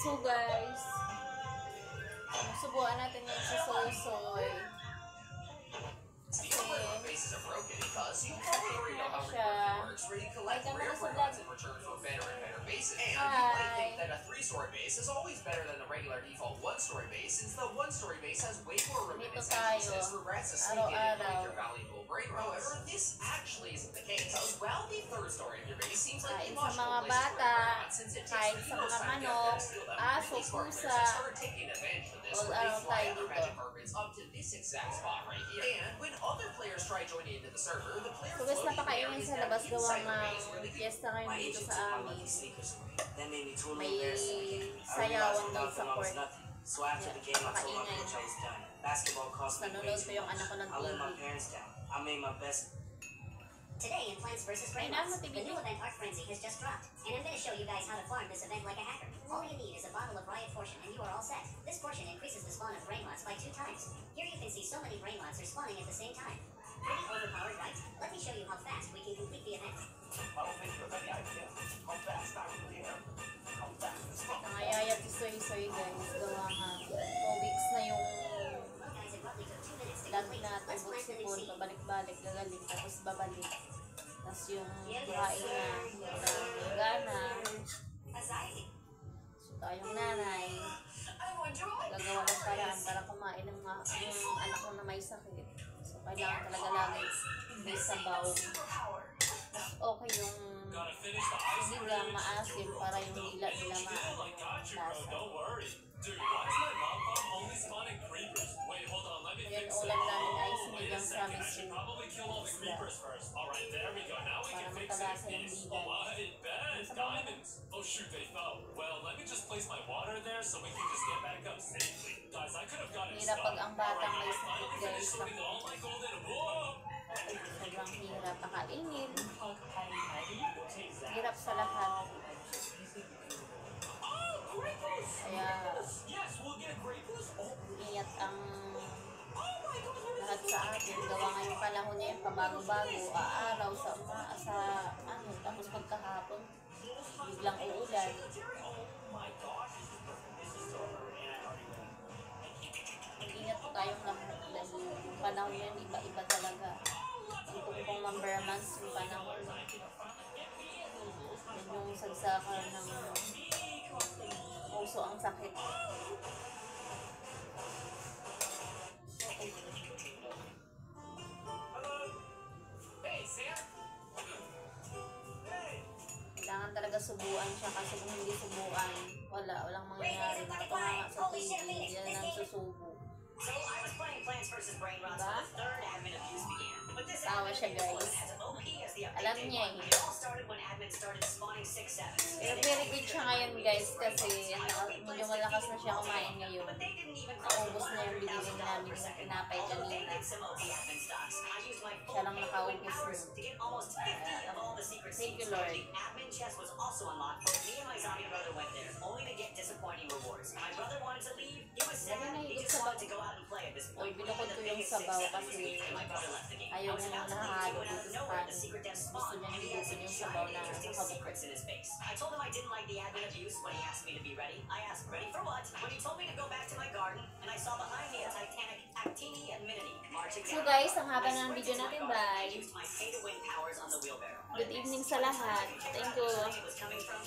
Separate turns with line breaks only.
So guys, subukan natin yung si Soy Soy. Kasi siya. Ay, kami na sa vlog. Hi.
That a 3-story base is always better than the regular default 1-story base, since the 1-story base has way more room in its entrances for rats to sneak in and break your valuable brain rots. However, this actually isn't the case. While the 3rd story of your base seems like
Kahit
a
sa
logical
mga
place to store
bata,
brain rots, since it
kahit
takes
sa
the most
mga
time to
manok,
steal them,
aso,
these smart
pusa,
players have started taking advantage of this
all
when they
around
fly
tayo
other
dito.
magic carpets up to this exact spot right here. And when other players try joining into the server, the player
So guys,
floating there
napakaingay
is
sa
now
labas gawa
inside the
ng
base where they can
fiesta ngayon
My
dito
agent
sa
took my
amin.
lucky sneakers away. That made me totally
May
embarrassed. I realized
sayawan daw
without
sa
them I was
court.
nothing. So after the game, I told my coach I was done. Basketball cost me way
Nanonood
too
pa yung
much.
anak ko ng
I let my
TV.
parents down. I made my best.
Today in Plants vs.
Ay,
Brainrots,
naman,
the new event Art Frenzy has just dropped, and I'm going to show you guys how to farm this event like a hacker. All you need is a bottle of Riot Portion, and you are all set. This portion increases the spawn of Brainrots by 2 times. Here you can see so many Brainrots are spawning at the same time. Pretty overpowered, right? Let me show you how fast we can complete the event.
I don't think you have any idea how fast I really am. How fast this fuck.
Nangayayat si Soy Soy guys. Gawa nga. 4 weeks na yung
Well guys, it roughly took 2 minutes to
lag
complete.
natin.
Let's plant the new
Buksipon,
seed.
pabalik-balik, gagaling, tapos babalik. Tapos yung kuhain na, yung gana. So tayong nanay, gagawa ng paraan para kumain ng yung anak ko na may sakit. So kailangan talaga lagi may sabaw. Mas okay yung sinigang maasim para yung dila nila lasa. Yan ulam namin ay sinigang sa miso. Para matalasa yung dila.
Oh shoot, they fell. Well, let me just place my water there so we can just get back up safely. Guys, I could have gotten
Hirap pag ang batang may sakit
finally
guys.
finished swimming all my golden. Whoa!
Sobrang hirap pakainin. Hirap sa lahat. Kaya
Yes, we'll get Grey Goose. Oh,
ingat ang lahat sa atin. Gawa ngayong panahon niya yung pabago-bago, aaraw sa ano, tapos pagkahapon, biglang uulan. Ingat po tayong lahat dahil yung panahon yan, iba-iba talaga. Itong pong number months yung panahon. Yan yung sagsakan ng puso ang sakit.
Hey, Sam.
Kailangan talaga subuan siya kasi kung hindi subuan, walang mangyayari. Nakatanga sa TV, yan ang susubo.
So I was playing Plants vs. Brainrots
Diba?
when the third admin abuse began. But this
Tawa
admin
siya,
abuse
guys.
was as OP as the update
Alam
day
niya
one.
eh.
It all started when admin started spawning 6-7s.
Pero very good siya ngayon guys kasi medyo malakas na siya kumain ngayon.
But they didn't even
Naubos na yung binili namin ng tinapay
Although they
kanina.
did some OP admin stocks, I used my full
Siya lang
pay-to-win
nakaubos
powers
nun.
to get almost 50 of all the secret
Thank
seeds.
you, Lord.
The admin chest was also unlocked, but me and my zombie brother went there, only to get disappointing rewards. My brother wanted to leave. He was sad. He just wanted to go out and play at this
Uy,
point.
binukod ko
The
yung
biggest
sabaw
6-7 was
kasi
me, and my brother left the game. I
ayaw
was
niya
about to leave
nahahalo
when out
dito
of
sa
nowhere, the
kanin.
secret dev
Gusto
spawned,
niya
and he
nilito
had some
yung
shiny,
sabaw na
interesting
nakabukod.
secrets in his base. I told him I didn't like the admin abuse when he asked me to be ready. I asked, ready for what? When he told me to go back to my garden, and I saw behind me a Titanic Actini and Minity marching
So
down.
guys, ang haba
I
ng video
sprinted to my
natin,
garden and
bye!
used my pay-to-win powers on the wheelbarrow.
Good evening sa lahat. Thank you.
It was coming from